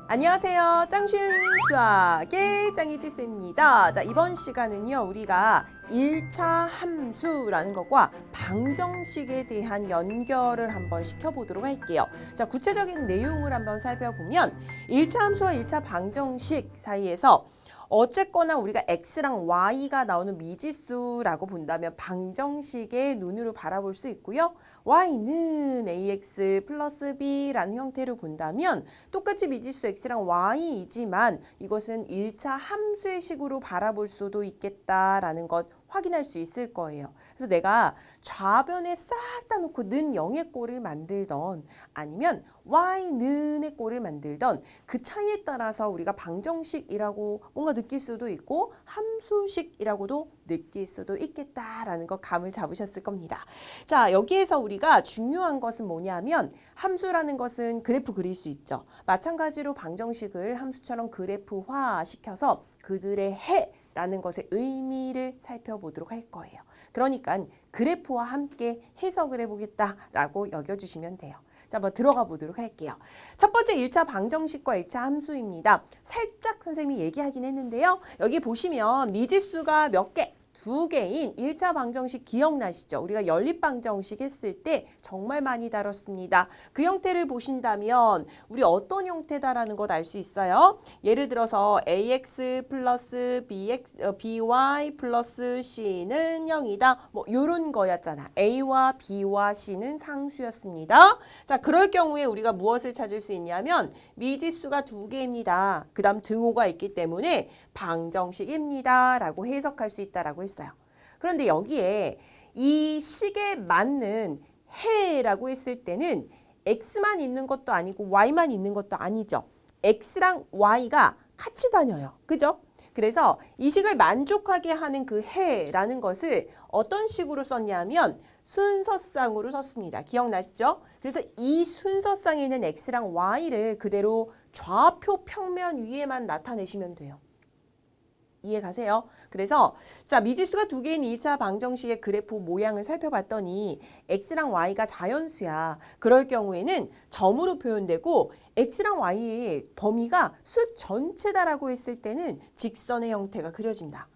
안녕하세요. 짱쉬운 수학의 짱이지쌤입니다. 자, 이번 시간은요, 우리가 1차 함수라는 것과 방정식에 대한 연결을 한번 시켜보도록 할게요. 자, 구체적인 내용을 한번 살펴보면 1차 함수와 1차 방정식 사이에서 어쨌거나 우리가 x랑 y가 나오는 미지수라고 본다면 방정식의 눈으로 바라볼 수 있고요. y는 ax 플러스 b라는 형태로 본다면 똑같이 미지수 x랑 y이지만 이것은 1차 함수의 식으로 바라볼 수도 있겠다라는 것 확인할 수 있을 거예요. 그래서 내가 좌변에 싹 다 놓고 는 0의 꼴을 만들던 아니면 y는의 꼴을 만들던 그 차이에 따라서 우리가 방정식이라고 뭔가 느낄 수도 있고 함수식이라고도 느낄 수도 있겠다라는 거 감을 잡으셨을 겁니다. 자, 여기에서 우리가 중요한 것은 뭐냐면 함수라는 것은 그래프 그릴 수 있죠. 마찬가지로 방정식을 함수처럼 그래프화 시켜서 그들의 라는 것의 의미를 살펴보도록 할 거예요. 그러니까 그래프와 함께 해석을 해보겠다라고 여겨주시면 돼요. 자, 한번 들어가 보도록 할게요. 첫 번째 1차 방정식과 1차 함수입니다. 살짝 선생님이 얘기하긴 했는데요. 여기 보시면 미지수가 몇 개? 2개인 1차 방정식 기억나시죠? 우리가 연립방정식 했을 때 정말 많이 다뤘습니다. 그 형태를 보신다면 우리 어떤 형태다라는 것 알 수 있어요? 예를 들어서 ax 플러스 by 플러스 c는 0이다. 뭐 이런 거였잖아. a와 b와 c는 상수였습니다. 자, 그럴 경우에 우리가 무엇을 찾을 수 있냐면 미지수가 2개입니다. 그 다음 등호가 있기 때문에 방정식입니다. 라고 해석할 수 있다라고 했어요. 그런데 여기에 이 식에 맞는 해라고 했을 때는 x만 있는 것도 아니고 y만 있는 것도 아니죠. x랑 y가 같이 다녀요. 그죠? 그래서 이 식을 만족하게 하는 그 해라는 것을 어떤 식으로 썼냐면 순서쌍으로 썼습니다. 기억나시죠? 그래서 이 순서쌍에 있는 x랑 y를 그대로 좌표 평면 위에만 나타내시면 돼요. 이해 가세요? 그래서 자, 미지수가 2개인 1차 방정식의 그래프 모양을 살펴봤더니 x랑 y가 자연수야. 그럴 경우에는 점으로 표현되고 x랑 y의 범위가 수 전체다라고 했을 때는 직선의 형태가 그려진다.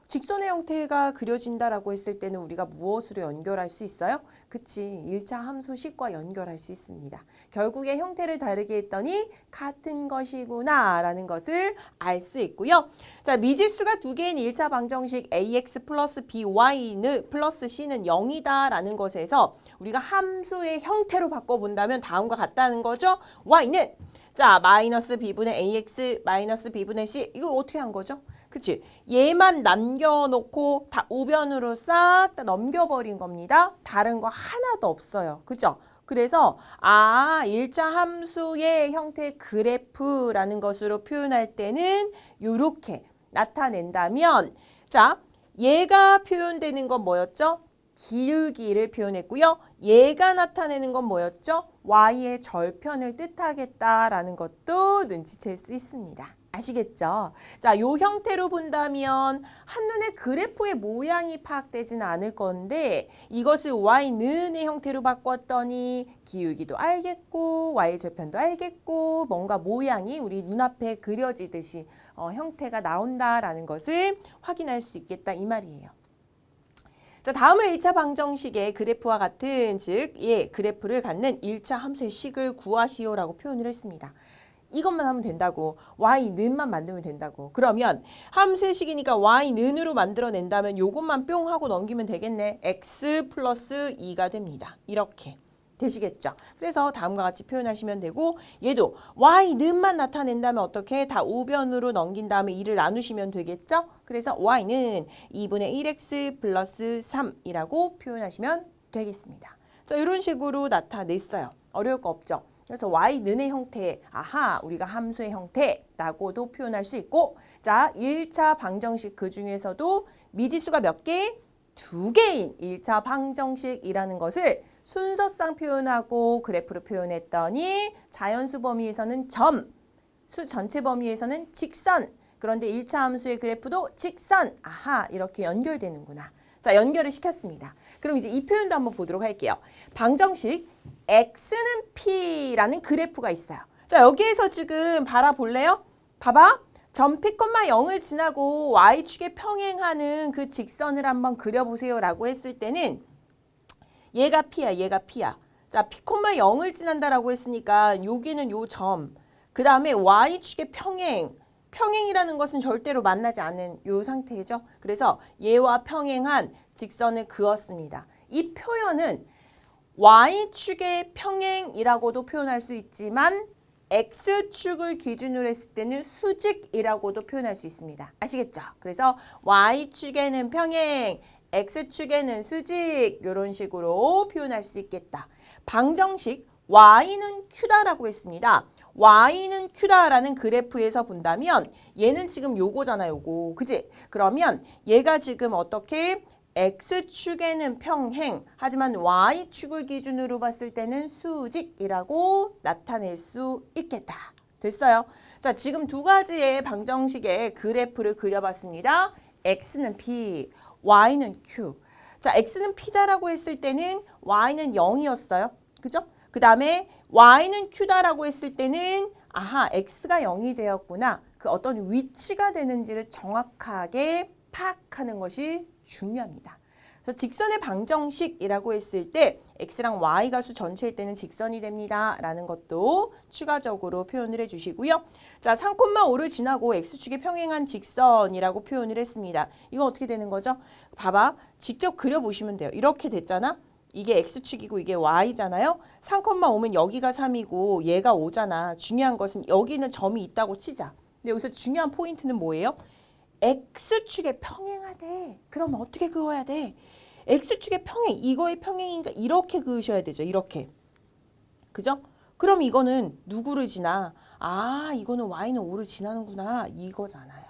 직선의 형태가 그려진다라고 했을 때는 우리가 무엇으로 연결할 수 있어요? 그치, 1차 함수식과 연결할 수 있습니다. 결국에 형태를 다르게 했더니 같은 것이구나 라는 것을 알 수 있고요. 자, 미지수가 2개인 1차 방정식 ax 플러스 by는 플러스 c는 0이다 라는 것에서 우리가 함수의 형태로 바꿔본다면 다음과 같다는 거죠. y는 자, 마이너스 b분의 ax 마이너스 b분의 c 이거 어떻게 한 거죠? 그치? 얘만 남겨놓고 다 우변으로 싹 다 넘겨버린 겁니다. 다른 거 하나도 없어요. 그죠? 그래서 1차 함수의 형태 그래프라는 것으로 표현할 때는 이렇게 나타낸다면 자, 얘가 표현되는 건 뭐였죠? 기울기를 표현했고요. 얘가 나타내는 건 뭐였죠? y의 절편을 뜻하겠다라는 것도 눈치챌 수 있습니다. 아시겠죠? 자, 요 형태로 본다면 한눈에 그래프의 모양이 파악되지는 않을 건데 이것을 y는의 형태로 바꿨더니 기울기도 알겠고 y의 절편도 알겠고 뭔가 모양이 우리 눈앞에 그려지듯이 형태가 나온다라는 것을 확인할 수 있겠다 이 말이에요. 자, 다음은 1차 방정식의 그래프와 같은 즉 그래프를 갖는 1차 함수의 식을 구하시오라고 표현을 했습니다. 이것만 하면 된다고. y는만 만들면 된다고. 그러면 함수의 식이니까 y는으로 만들어낸다면 요것만 뿅 하고 넘기면 되겠네. x 플러스 2가 됩니다. 이렇게. 되시겠죠? 그래서 다음과 같이 표현하시면 되고 얘도 y는만 나타낸다면 어떻게? 다 우변으로 넘긴 다음에 2를 나누시면 되겠죠? 그래서 y는 2분의 1x 플러스 3이라고 표현하시면 되겠습니다. 자, 이런 식으로 나타냈어요. 어려울 거 없죠? 그래서 y는의 형태, 우리가 함수의 형태라고도 표현할 수 있고 자, 1차 방정식 그 중에서도 미지수가 몇 개? 2개인 1차 방정식이라는 것을 순서상 표현하고 그래프로 표현했더니 자연수 범위에서는 점, 수 전체 범위에서는 직선, 그런데 1차 함수의 그래프도 직선, 이렇게 연결되는구나. 자, 연결을 시켰습니다. 그럼 이제 이 표현도 한번 보도록 할게요. 방정식 x는 p라는 그래프가 있어요. 자, 여기에서 지금 바라볼래요? 봐봐. 점 P, 0을 지나고 y축에 평행하는 그 직선을 한번 그려보세요 라고 했을 때는 얘가 P야, 얘가 P야. 자, P, 0을 지난다라고 했으니까 여기는 요 점, 그 다음에 y축의 평행이라는 것은 절대로 만나지 않는 요 상태죠. 그래서 얘와 평행한 직선을 그었습니다. 이 표현은 y축의 평행이라고도 표현할 수 있지만 x축을 기준으로 했을 때는 수직이라고도 표현할 수 있습니다. 아시겠죠? 그래서 y축에는 평행, x축에는 수직 이런 식으로 표현할 수 있겠다. 방정식 y는 q다라고 했습니다. y는 q다라는 그래프에서 본다면 얘는 지금 요거잖아, 요거. 그지? 그러면 얘가 지금 어떻게 x축에는 평행, 하지만 y축을 기준으로 봤을 때는 수직이라고 나타낼 수 있겠다. 됐어요? 자, 지금 두 가지의 방정식의 그래프를 그려봤습니다. x는 p, y는 q. 자, x는 p다라고 했을 때는 y는 0이었어요. 그죠? 그 다음에 y는 q다라고 했을 때는 아하, x가 0이 되었구나. 그 어떤 위치가 되는지를 정확하게 파악하는 것이 중요합니다. 그래서 직선의 방정식이라고 했을 때 x랑 y가 수 전체일 때는 직선이 됩니다. 라는 것도 추가적으로 표현을 해주시고요. 자, 3,5를 지나고 x축에 평행한 직선이라고 표현을 했습니다. 이건 어떻게 되는 거죠? 봐봐. 직접 그려보시면 돼요. 이렇게 됐잖아. 이게 x축이고 이게 y잖아요. 3,5면 여기가 3이고 얘가 5잖아. 중요한 것은 여기는 점이 있다고 치자. 근데 여기서 중요한 포인트는 뭐예요? x축에 평행하대. 그럼 어떻게 그어야 돼? x축의 평행, 이거의 평행이니까 이렇게 그으셔야 되죠. 이렇게. 그죠? 그럼 이거는 누구를 지나? 아, 이거는 y는 5를 지나는구나. 이거잖아요.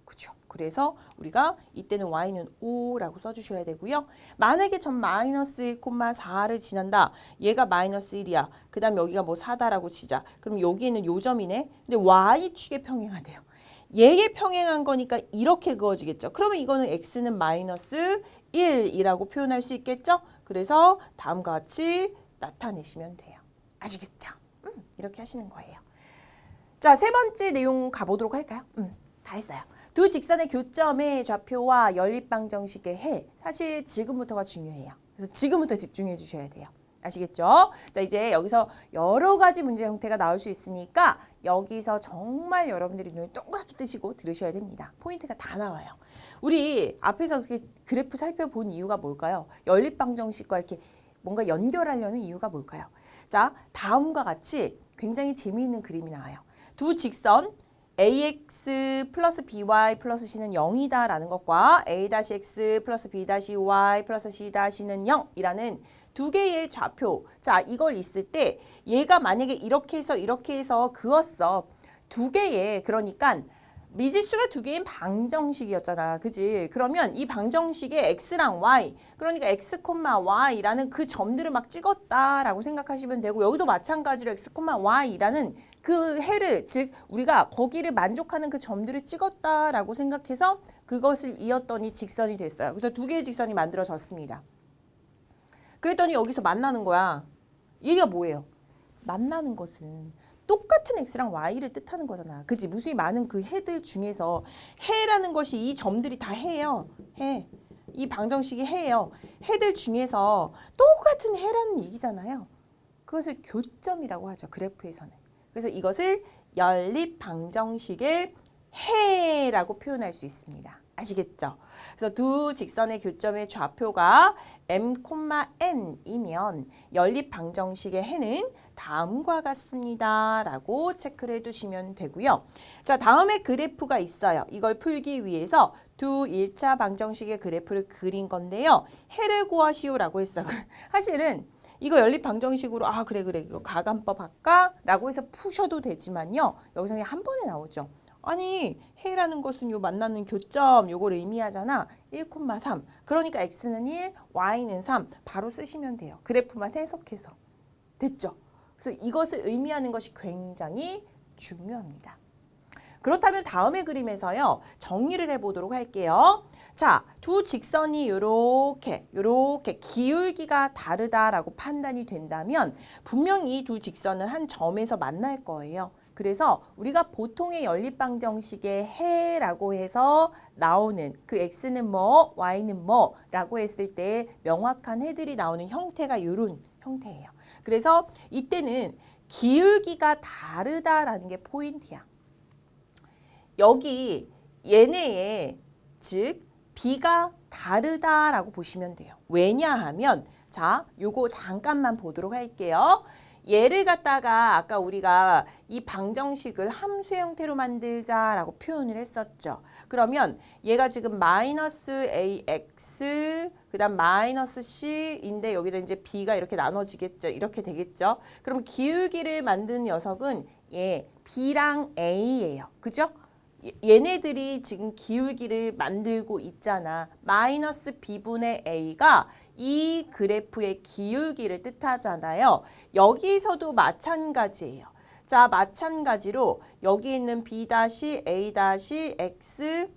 그죠? 그래서 우리가 이때는 y는 5라고 써주셔야 되고요. 만약에 점 마이너스 1,4를 지난다. 얘가 마이너스 1이야. 그 다음 여기가 뭐 4다라고 치자. 그럼 여기는 요 점이네. 근데 y축에 평행하대요. 얘에 평행한 거니까 이렇게 그어지겠죠. 그러면 이거는 x는 마이너스 1이라고 표현할 수 있겠죠. 그래서 다음과 같이 나타내시면 돼요. 아시겠죠? 이렇게 하시는 거예요. 자, 세 번째 내용 가보도록 할까요? 다 했어요. 두 직선의 교점의 좌표와 연립방정식의 해. 사실 지금부터가 중요해요. 그래서 지금부터 집중해 주셔야 돼요. 아시겠죠? 자, 이제 여기서 여러 가지 문제 형태가 나올 수 있으니까 여기서 정말 여러분들이 눈을 동그랗게 뜨시고 들으셔야 됩니다. 포인트가 다 나와요. 우리 앞에서 이렇게 그래프 살펴본 이유가 뭘까요? 연립방정식과 이렇게 뭔가 연결하려는 이유가 뭘까요? 자, 다음과 같이 굉장히 재미있는 그림이 나와요. 두 직선 ax 플러스 by 플러스 c는 0이다 라는 것과 a-x 플러스 b-y 플러스 c-는 0이라는 두 개의 좌표. 자, 이걸 있을 때 얘가 만약에 이렇게 해서 그었어. 두 개의, 그러니까 미지수가 두 개인 방정식이었잖아. 그지? 그러면 이 방정식의 x랑 y, 그러니까 x, y라는 그 점들을 막 찍었다라고 생각하시면 되고, 여기도 마찬가지로 x, y라는 그 해를, 즉 우리가 거기를 만족하는 그 점들을 찍었다라고 생각해서 그것을 이었더니 직선이 됐어요. 그래서 두 개의 직선이 만들어졌습니다. 그랬더니 여기서 만나는 거야. 얘가 뭐예요? 만나는 것은 똑같은 x랑 y를 뜻하는 거잖아. 그치? 무수히 많은 그 해들 중에서 해라는 것이 이 점들이 다 해예요. 해. 이 방정식이 해예요. 해들 중에서 똑같은 해라는 얘기잖아요. 그것을 교점이라고 하죠. 그래프에서는. 그래서 이것을 연립방정식의 해라고 표현할 수 있습니다. 아시겠죠? 그래서 두 직선의 교점의 좌표가 m, n이면 연립방정식의 해는 다음과 같습니다. 라고 체크를 해두시면 되고요. 자, 다음에 그래프가 있어요. 이걸 풀기 위해서 두 1차 방정식의 그래프를 그린 건데요. 해를 구하시오 라고 했어요. 사실은 이거 연립방정식으로 그래 이거 가감법 할까? 라고 해서 푸셔도 되지만요. 여기서 그냥 한 번에 나오죠. 아니, 해라는 것은 요 만나는 교점 요걸 의미하잖아. 1,3. 그러니까 x는 1, y는 3. 바로 쓰시면 돼요. 그래프만 해석해서. 됐죠? 그래서 이것을 의미하는 것이 굉장히 중요합니다. 그렇다면 다음의 그림에서요. 정리를 해보도록 할게요. 자, 두 직선이 요렇게 기울기가 다르다라고 판단이 된다면 분명히 두 직선은 한 점에서 만날 거예요. 그래서 우리가 보통의 연립방정식의 해라고 해서 나오는 그 x는 뭐, y는 뭐 라고 했을 때 명확한 해들이 나오는 형태가 이런 형태예요. 그래서 이때는 기울기가 다르다라는 게 포인트야. 여기 얘네의 즉 B가 다르다라고 보시면 돼요. 왜냐하면 자, 요거 잠깐만 보도록 할게요. 얘를 갖다가 아까 우리가 이 방정식을 함수 형태로 만들자라고 표현을 했었죠. 그러면 얘가 지금 마이너스 ax 그다음 마이너스 c인데 여기다 이제 b가 이렇게 나눠지겠죠. 이렇게 되겠죠. 그럼 기울기를 만드는 녀석은 얘 b랑 a예요. 그죠? 얘네들이 지금 기울기를 만들고 있잖아. 마이너스 b분의 a가 이 그래프의 기울기를 뜻하잖아요. 여기서도 마찬가지예요. 자, 마찬가지로 여기 있는 b-a-x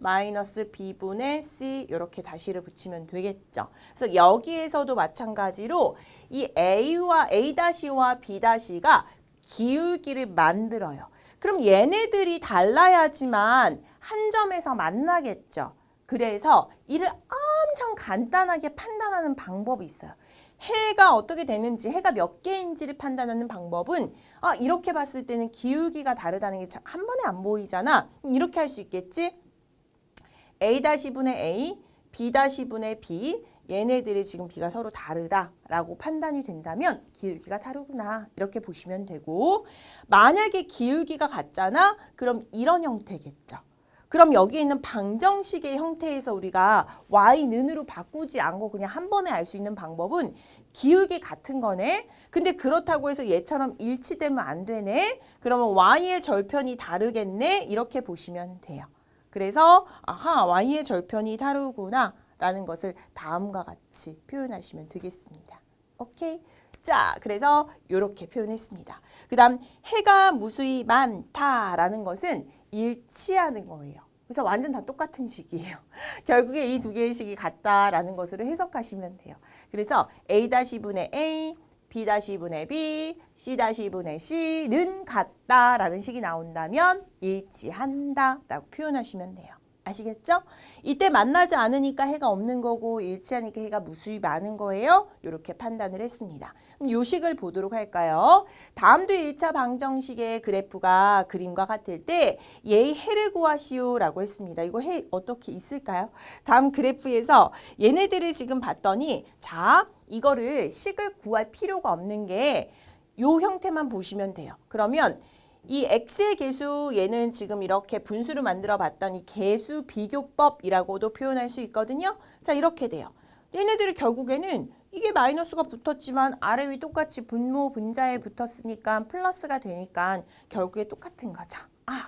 마이너스 b분의 c 이렇게 다시를 붙이면 되겠죠. 그래서 여기에서도 마찬가지로 이 a와 a-와 b-가 기울기를 만들어요. 그럼 얘네들이 달라야지만 한 점에서 만나겠죠. 그래서 이를 엄청 간단하게 판단하는 방법이 있어요. 해가 어떻게 되는지, 해가 몇 개인지를 판단하는 방법은 이렇게 봤을 때는 기울기가 다르다는 게 한 번에 안 보이잖아. 이렇게 할 수 있겠지? a-분의 a, b-분의 b 얘네들이 지금 b가 서로 다르다라고 판단이 된다면 기울기가 다르구나 이렇게 보시면 되고 만약에 기울기가 같잖아? 그럼 이런 형태겠죠. 그럼 여기 있는 방정식의 형태에서 우리가 y는으로 바꾸지 않고 그냥 한 번에 알 수 있는 방법은 기울기 같은 거네. 근데 그렇다고 해서 얘처럼 일치되면 안 되네. 그러면 y의 절편이 다르겠네. 이렇게 보시면 돼요. 그래서 y의 절편이 다르구나 라는 것을 다음과 같이 표현하시면 되겠습니다. 오케이? 자, 그래서 이렇게 표현했습니다. 그 다음 해가 무수히 많다라는 것은 일치하는 거예요. 그래서 완전 다 똑같은 식이에요. 결국에 이 두 개의 식이 같다라는 것으로 해석하시면 돼요. 그래서 a-분의 a, b-분의 b, c-분의 c는 같다라는 식이 나온다면 일치한다라고 표현하시면 돼요. 아시겠죠? 이때 만나지 않으니까 해가 없는 거고 일치하니까 해가 무수히 많은 거예요. 이렇게 판단을 했습니다. 그럼 요식을 보도록 할까요? 다음도 1차 방정식의 그래프가 그림과 같을 때 얘의 해를 구하시오라고 했습니다. 이거 해 어떻게 있을까요? 다음 그래프에서 얘네들을 지금 봤더니 자, 이거를 식을 구할 필요가 없는 게 요 형태만 보시면 돼요. 그러면 이 x의 개수 얘는 지금 이렇게 분수를 만들어 봤더니 개수 비교법이라고도 표현할 수 있거든요. 자, 이렇게 돼요. 얘네들이 결국에는 이게 마이너스가 붙었지만 아래 위 똑같이 분모 분자에 붙었으니까 플러스가 되니까 결국에 똑같은 거죠.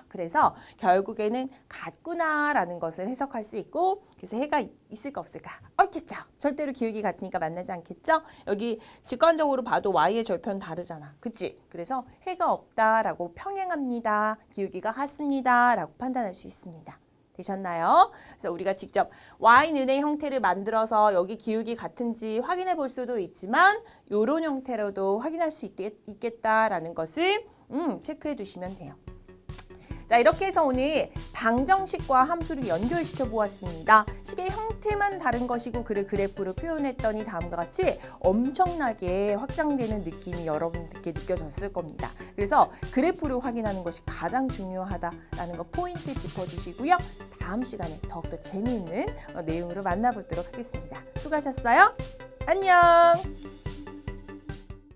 그래서 결국에는 같구나라는 것을 해석할 수 있고 그래서 해가 있을까 없을까? 없겠죠. 절대로 기울기 같으니까 만나지 않겠죠. 여기 직관적으로 봐도 y의 절편 다르잖아. 그치? 그래서 해가 없다라고 평행합니다. 기울기가 같습니다. 라고 판단할 수 있습니다. 되셨나요? 그래서 우리가 직접 y는의 형태를 만들어서 여기 기울기 같은지 확인해 볼 수도 있지만 이런 형태로도 확인할 수 있겠다라는 것을 체크해 두시면 돼요. 자, 이렇게 해서 오늘 방정식과 함수를 연결시켜 보았습니다. 식의 형태만 다른 것이고 그를 그래프로 표현했더니 다음과 같이 엄청나게 확장되는 느낌이 여러분들께 느껴졌을 겁니다. 그래서 그래프를 확인하는 것이 가장 중요하다라는 거 포인트 짚어주시고요. 다음 시간에 더욱더 재미있는 내용으로 만나보도록 하겠습니다. 수고하셨어요. 안녕.